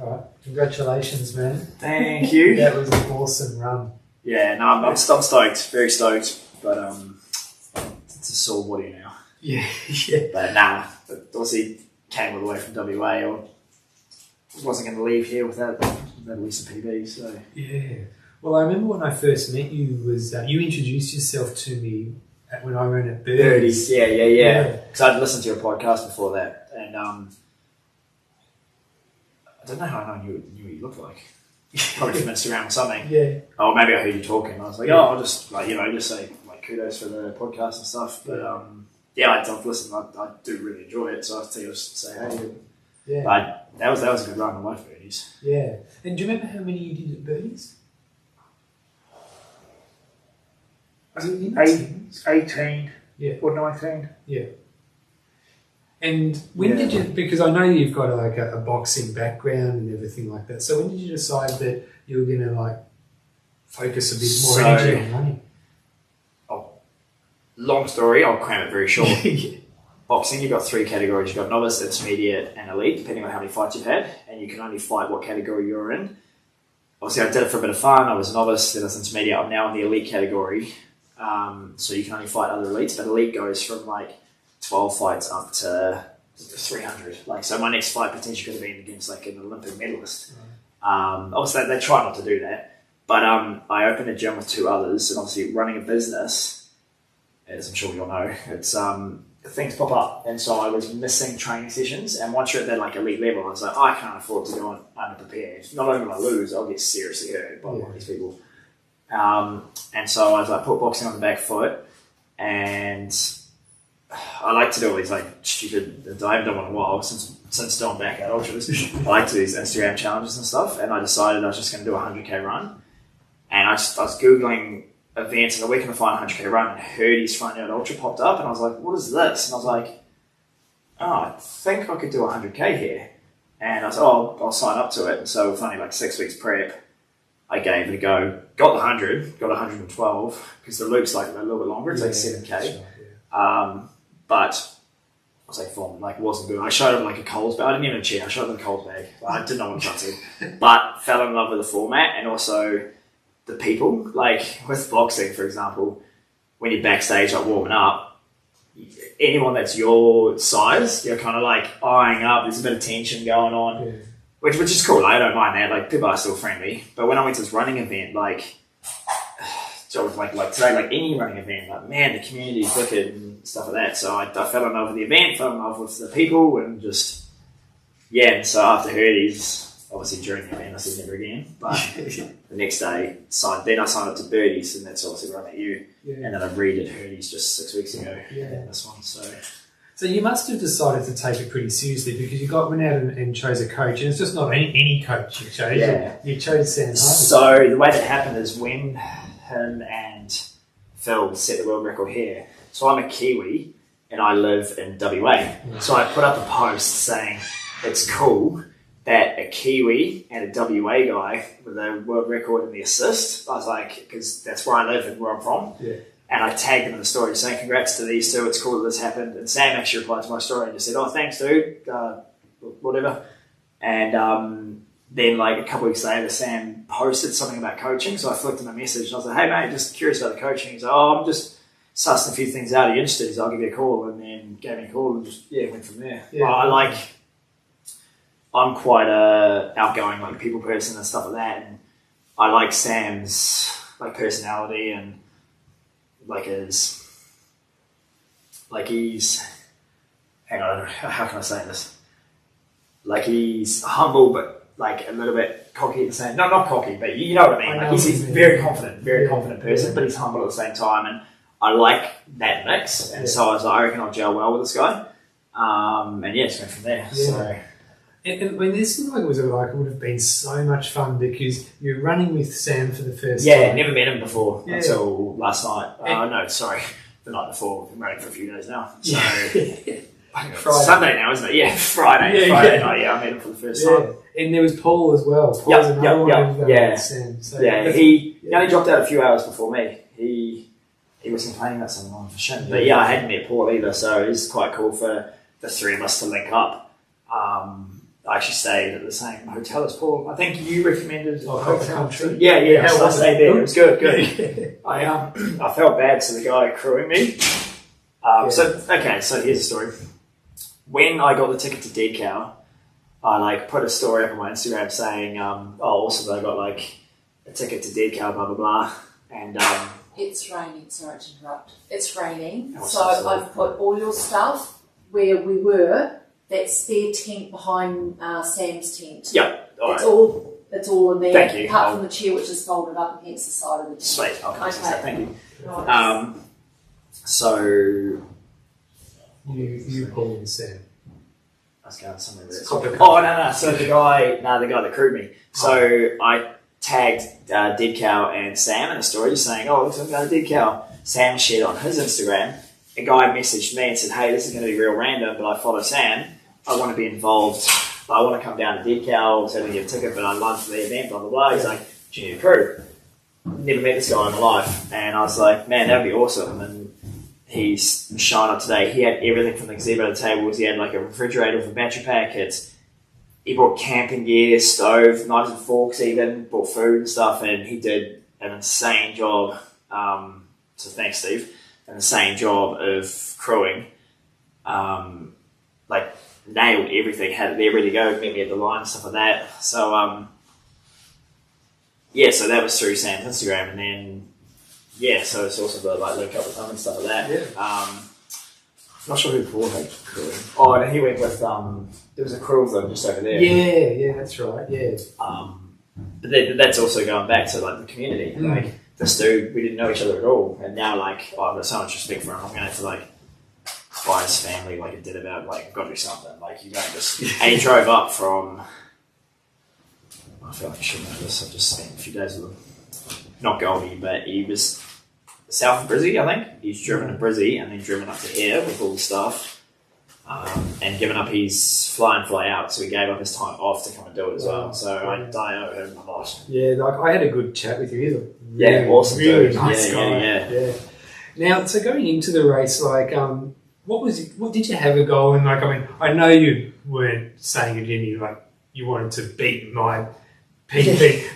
All right. Congratulations, man. Thank you. That was an awesome run. Yeah, no, I'm stoked. Very stoked. But it's a sore body now. Yeah. But obviously came all the way from WA. Or wasn't going to leave here without at least a PB. So yeah. Well, I remember when I first met you was you introduced yourself to me when I ran at Birdies. Yeah. Because I'd listened to your podcast before that, and I don't know how I knew what you looked like. Probably from Instagram or something. Yeah. Oh, maybe I heard you talking. I was like, I'll just just say kudos for the podcast and stuff. But I've listened. I do really enjoy it, so I think I'll just say hey. Yeah. But that was a good run. I like Birdies. Yeah. And do you remember how many you did at Birdies? Was it in the teens? 18 or 19. Yeah. And when did you, because I know you've got a boxing background and everything like that, so when did you decide that you were going to focus a bit more energy on running? Long story, I'll cram it very short. Boxing, you've got 3 categories. You've got novice, intermediate and elite, depending on how many fights you've had, and you can only fight what category you're in. Obviously, I did it for a bit of fun. I was a novice, then I was intermediate. I'm now in the elite category. So you can only fight other elites, but elite goes from 12 fights up to 300. So my next fight potentially could have been against an Olympic medalist. Obviously they try not to do that, but I opened a gym with 2 others, and obviously running a business, as I'm sure you'll know, it's things pop up, and so I was missing training sessions. And once you're at that elite level, I was like, I can't afford to go underprepared. Not only will I lose, I'll get seriously hurt by one of these people. And so I was put boxing on the back foot, and I like to do all these stupid, I haven't done one in a while since doing back at ultras. I like to do these Instagram challenges and stuff, and I decided I was just going to do a 100k run. And I was Googling events, and where can I find a 100k run, and Hurdy's Front Yard Ultra popped up, and I was like, what is this? And I was like, I think I could do a 100k here. And I was like, I'll sign up to it. And so with only 6 weeks prep, I gave it a go. Got the 100, got 112, because the loop's a little bit longer. It's 7k. Sure, yeah. But I was form, it wasn't good. I showed him a Coles bag. I didn't even cheat. I showed him the Coles bag. I didn't know what I was up to. But fell in love with the format, and also the people. With boxing, for example, when you're backstage warming up, anyone that's your size, you're kind of eyeing up. There's a bit of tension going on. Yeah. Which is cool. I don't mind that. People are still friendly. But when I went to this running event, so today, any running event, man, the community is wicked and stuff like that. So I fell in love with the event, fell in love with the people, and just, and so after Hurdy's, obviously during the event, I said never again. But the next day, I signed up to Birdies, and that's obviously where I met you. Yeah. And then I redid Hurdy's just 6 weeks ago. Yeah. This one, So you must have decided to take it pretty seriously, because you went out and chose a coach, and it's just not any coach you chose. Yeah. You chose Sam Harvey. So the way that happened is when him and Phil set the world record here. So I'm a Kiwi and I live in WA. Yeah. So I put up a post saying it's cool that a Kiwi and a WA guy with a world record in the assist. I was because that's where I live and where I'm from. Yeah. And I tagged them in the story saying, congrats to these 2, it's cool that this happened. And Sam actually replied to my story and just said, thanks, dude, whatever. And then a couple weeks later, Sam posted something about coaching. So I flicked him a message and I was like, hey, mate, just curious about the coaching. He's like, I'm just sussing a few things out. Are you interested? He's like, I'll give you a call. And then gave me a call and just, went from there. Yeah. I'm quite a outgoing people person and stuff like that. And I like Sam's personality and he's, hang on, how can I say this? He's humble, but a little bit cocky at the same. No, not cocky, but you know what I mean. He's very confident person, but he's humble at the same time, and I like that mix. And so I was I reckon I'll gel well with this guy. And just went from there. Yeah. So. And when this seemed it would have been so much fun, because you're running with Sam for the first time. Yeah, never met him before until last night. No, sorry, the night before. We've been running for a few days now. So Friday. Sunday now, isn't it? Yeah, Friday night. I met him for the first time. And there was Paul as well. Paul's another one with Sam. So he only dropped out a few hours before me. He was complaining about something on for sure. But I hadn't met Paul either, so it was quite cool for the 3 of us to link up. I actually stayed at the same hotel as Paul. I think you recommended Country. Yeah. How So I was stayed it? there. It was good. Yeah. I felt bad to the guy crewing me. So here's the story. When I got the ticket to Dead Cow, I put a story up on my Instagram saying, also I got a ticket to Dead Cow, blah blah blah, and It's raining. Sorry to interrupt. It's raining, Oh, so sorry. I've put all your stuff where we were. That spare tent behind Sam's tent. yeah, all It's right, all. It's all in there. Thank you. Apart from the chair, which is folded up against the side of the tent. sweet. I'll come to that. Thank you. Nice. So You Paul and Sam. I was going somewhere with Copper it. Country. Oh no! So the guy that crewed me. So I tagged Dead Cow and Sam in a story saying, "Oh, looks like I'm going to Dead Cow." Sam shared on his Instagram. A guy messaged me and said, "Hey, this is going to be real random, but I follow Sam. I want to be involved. I want to come down to Dead Cow, so I get a ticket, but I'd love the event, blah blah blah." He's like, "Do you need a crew?" Never met this guy in my life, and I was like, "Man, that'd be awesome." And he's showing up today. He had everything from the gazebo tables. He had a refrigerator with a battery pack. He brought camping gear, stove, knives and forks, even brought food and stuff, and he did an insane job. So thanks, Steve. An insane job of crewing. Nailed everything. Had it there ready to go. Met me at the line and stuff like that. So so that was through Sam's Instagram, and then so it's also the link up with him and stuff like that. Yeah. Not sure who Paul had crewing. Oh, and he went with there was a crew of them just over there. Yeah, that's right. Yeah. But that's also going back to the community. This dude, we didn't know each other at all, and now I've got so much respect for him. I'm going to have to buy his family a dinner about I've got to do something. You don't just. And he drove up from. I feel like I should know this. I've just spent a few days with him. Not Goldie, but he was south of Brizzy, I think. He's driven to Brizzy and then driven up to here with all the stuff, and given up his fly in, fly out. So he gave up his time off to come and do it as well. So I owe him a lot. Yeah, I had a good chat with you. He's a Awesome really dude. nice guy. Yeah. Now, so going into the race, what did you have a goal? And I know you weren't saying it in you wanted to beat my PB,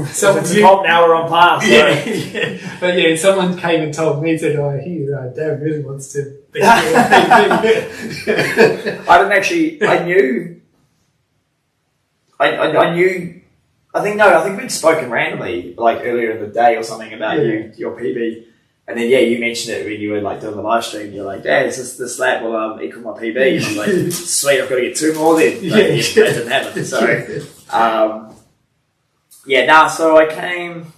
Someone's top now we're on par. So. Yeah. But someone came and told me, said, "I hear Darren really wants to beat your PB." I didn't actually. I knew. I knew. I think we'd spoken randomly earlier in the day or something about your PB, and then you mentioned it when you were doing the live stream. You're like, "Yeah, this lap will equal my PB." And I'm like, "Sweet, I've got to get 2 more then." That didn't happen. So, So I came.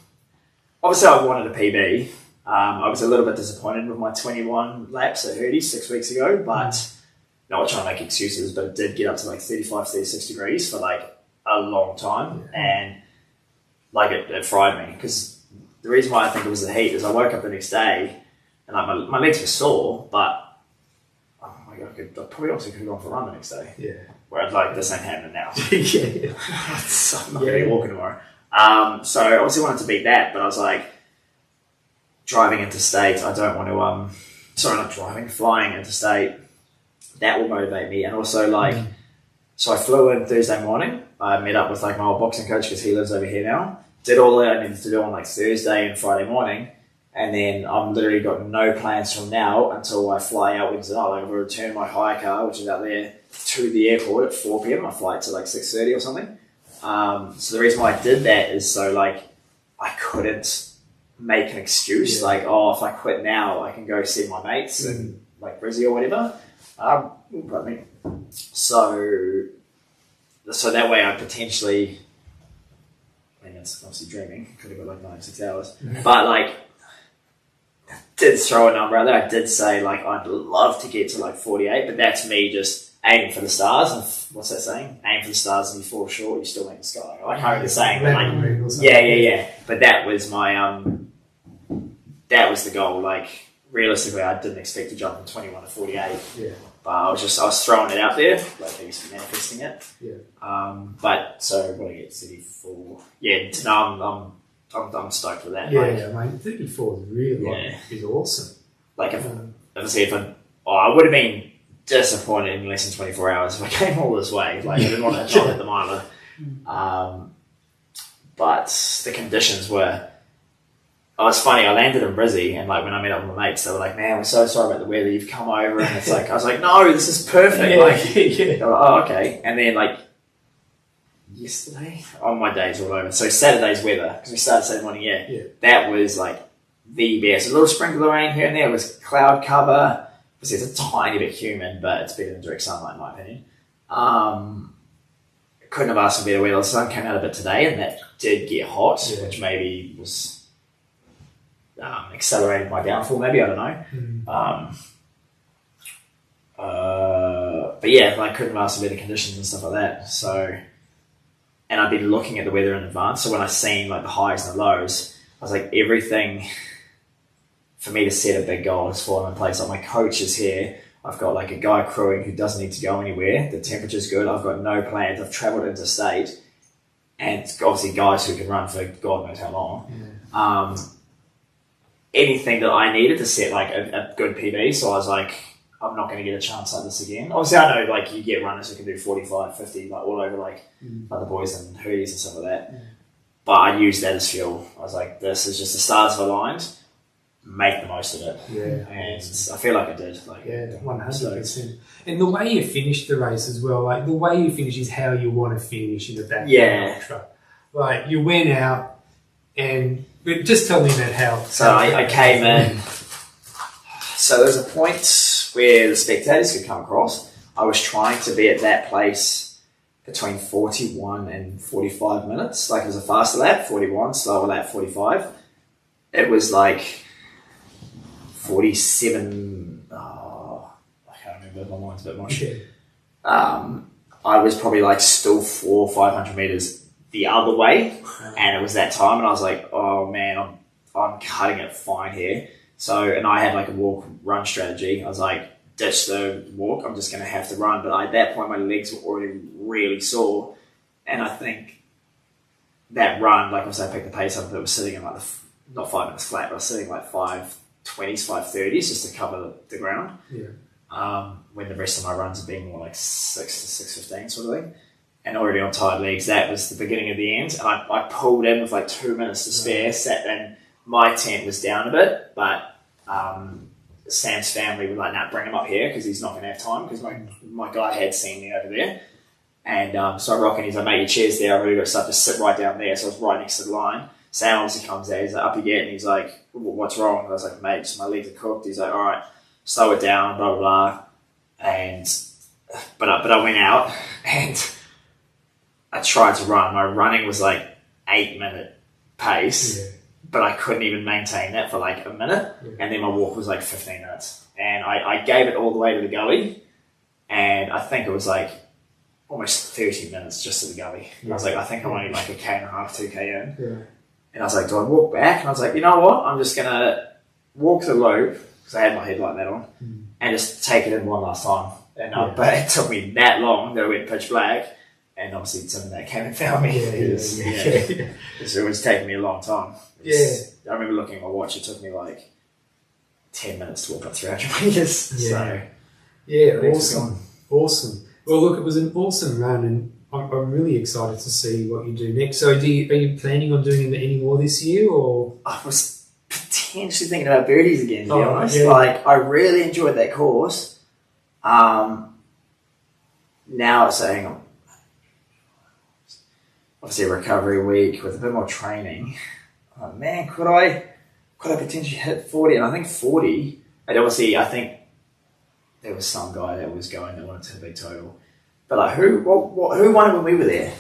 Obviously, I wanted a PB. I was a little bit disappointed with my 21 laps at Hurdy 6 weeks ago, but not trying to make excuses. But it did get up to 35, 36 degrees for a long time, and it fried me because the reason why I think it was the heat is I woke up the next day and my legs were sore, but oh my god, I probably also could have gone for a run the next day. Yeah. Whereas this ain't happening now. Yeah. I'm not going to be walking tomorrow. So I obviously wanted to beat that, but I was driving interstate. I don't want to. Flying interstate. That will motivate me, and also So I flew in Thursday morning. I met up with my old boxing coach because he lives over here now. Did all that I needed to do on Thursday and Friday morning, and then I'm literally got no plans from now until I fly out Wednesday night. I'm going to return my hire car, which is out there, to the airport at 4 p.m. My flight's at 6:30 or something. So the reason why I did that is so I couldn't make an excuse if I quit now I can go see my mates in Brizzy or whatever. Pardon me. So that way I potentially, it's obviously dreaming, could have got 96 hours, but did throw a number out there. I did say I'd love to get to 48, but that's me just aiming for the stars. And what's that saying? Aim for the stars and you fall short, you still make the sky. I can't remember the saying, but yeah. But that was my that was the goal. Realistically, I didn't expect to jump from 21 to 48. Yeah. But I was throwing it out there, manifesting it. Yeah. But so what I get 34. Yeah. No, I'm stoked with that. Yeah, mate. 34 is really is awesome. I would have been disappointed in less than 24 hours if I came all this way. Like, I didn't want to jump at the miler. But the conditions were... Oh, it's funny, I landed in Brizzy, and like when I met up with my mates, they were like, man, we're so sorry about the weather, you've come over, and it's like, I was like, no, this is perfect. They were like, oh, okay. And then like, yesterday, my day's all over. So Saturday's weather, because we started Saturday morning, that was like the best. A little sprinkle of rain here and there, it was cloud cover. Obviously, it's a tiny bit humid, but it's better than direct sunlight in my opinion. Couldn't have asked for better weather. The sun came out a bit today, and that did get hot, which maybe was... accelerated my downfall, maybe, I don't know. But yeah, I couldn't have asked for better conditions and stuff like that. So, and I've been looking at the weather in advance. So when I seen like the highs and the lows, I was like, everything for me to set a big goal has fallen in place. Like my coach is here. I've got like a guy crewing who doesn't need to go anywhere. The temperature's good. I've got no plans. I've travelled interstate, and obviously guys who can run for God knows how long. Anything that I needed to set like a good PB, so I was like, I'm not going to get a chance like this again. Obviously, I know like you get runners who can do 45, 50, like all over like the boys and hoodies and stuff like that. But I used that as fuel. I was like, this is just the stars have aligned. Make the most of it. And I feel like I did. Like 100%. And the way you finished the race as well, like the way you finish is how you want to finish in the back. Ultra. Like you went out and. But just tell me about how... So I came in... So there was a point where the spectators could come across. I was trying to be at that place between 41 and 45 minutes. Like it was a faster lap, 41, slower lap, 45. It was like 47... Oh, I can't remember, my mind's a bit mush. I was probably like still 400 or 500 metres the other way, and it was that time, and I was like, oh man, I'm cutting it fine here. So, and I had like a walk run strategy. I was like, ditch the walk, I'm just going to have to run. But at that point, my legs were already really sore, and I think that run, like I picked the pace up, it was sitting in like not 5 minutes flat, but I was sitting like 5:20s, 5:30s just to cover the ground. When the rest of my runs have been more like 6 to 6:15 sort of thing. And already on tired legs, that was the beginning of the end. And I pulled in with like 2 minutes to spare, sat and my tent was down a bit, but Sam's family were like, nah, bring him up here because he's not going to have time because my guy had seen me over there. And so I rock and he's like, mate, your chair's there, I've already got stuff, just sit right down there. So I was right next to the line. Sam obviously comes out, he's like, up again, and he's like, what's wrong? And I was like, mate, just my legs are cooked. He's like, all right, slow it down, blah, blah, blah. But I went out and... I tried to run. My running was like 8-minute pace, but I couldn't even maintain that for like a minute. And then my walk was like 15 minutes. And I gave it all the way to the gully, and I think it was like almost 30 minutes just to the gully. I was like, I think I'm only like 1.5K, 2K in. And I was like, do I walk back? And I was like, you know what? I'm just going to walk the loop, because I had my headlight that on, and just take it in one last time. And but it took me that long that it went pitch black. And obviously some of that came and found me. It was taking me a long time. I remember looking at my watch, it took me like 10 minutes to walk up 300 metres. Awesome. Well, look, it was an awesome run, and I'm really excited to see what you do next. So are you planning on doing any more this year? Or I was potentially thinking about birdies again, to be honest. Like, I really enjoyed that course. Now it's hang on. Obviously a recovery week with a bit more training. Oh man, could I potentially hit 40? And I think 40, and obviously I think there was some guy that was going that wanted to hit a big total. But like who won it when we were there?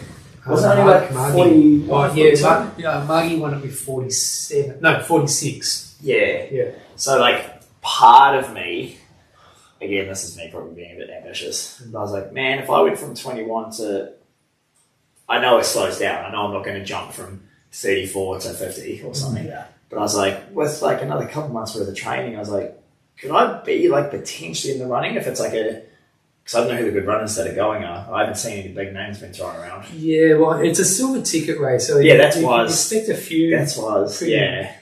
Wasn't it only like 40? Margie won it with 47. No, 46. Yeah. So like part of me, again, this is me probably being a bit ambitious. But I was like, man, if I went from 21 to, I know it slows down. I know I'm not going to jump from 34 to 50 or something. But I was like, with like another couple months worth of training, I was like, could I be like potentially in the running if it's like because I don't know who the good runners that are going are. I haven't seen any big names been thrown around. Yeah, well, it's a silver ticket race. So that's you was. Expect a few. That's was, yeah.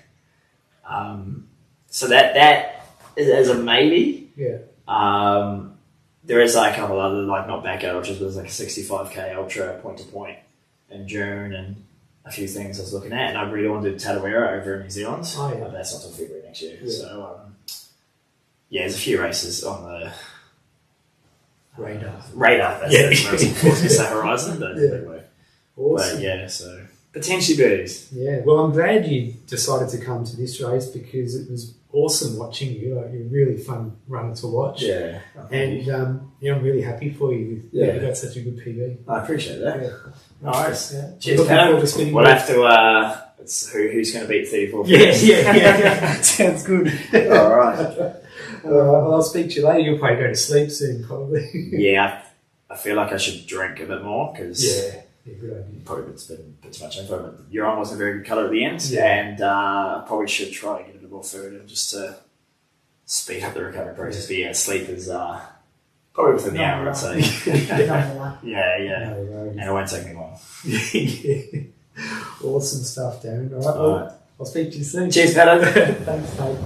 So that is a maybe. Yeah. there is like a couple other, like not backyard ultras, but there's like a 65k ultra point to point in June and a few things I was looking at. And I really want to do Tattooera over in New Zealand. Oh, yeah. But that's not until February next year. Yeah. So, there's a few races on the Radar. That's the most important. It's the horizon, but anyway. Awesome. But yeah, so potentially birdies. Yeah, well, I'm glad you decided to come to this race because it was awesome watching you. Like, you're a really fun runner to watch. Yeah. And I'm really happy for you. You got such a good PB. I appreciate that. Yeah. Nice. Yeah. Cheers, Looking Patto. forward to spinning We'll with have to. It's who's going to beat 34? Yeah. Sounds good. All right. Well, I'll speak to you later. You'll probably go to sleep soon, probably. Yeah, I feel like I should drink a bit more because Yeah, good idea. probably it's been a bit too much info. But urine wasn't a very good colour at the end, Yeah. and I probably should try and get a bit more food and just to speed up the recovery process. But yeah, sleep is probably within the hour, I'd say. Number one. Yeah, No worries. and it won't take me long. Awesome stuff, Darren. All right, All right. I'll speak to you soon. Cheers, Patto. Thanks, mate.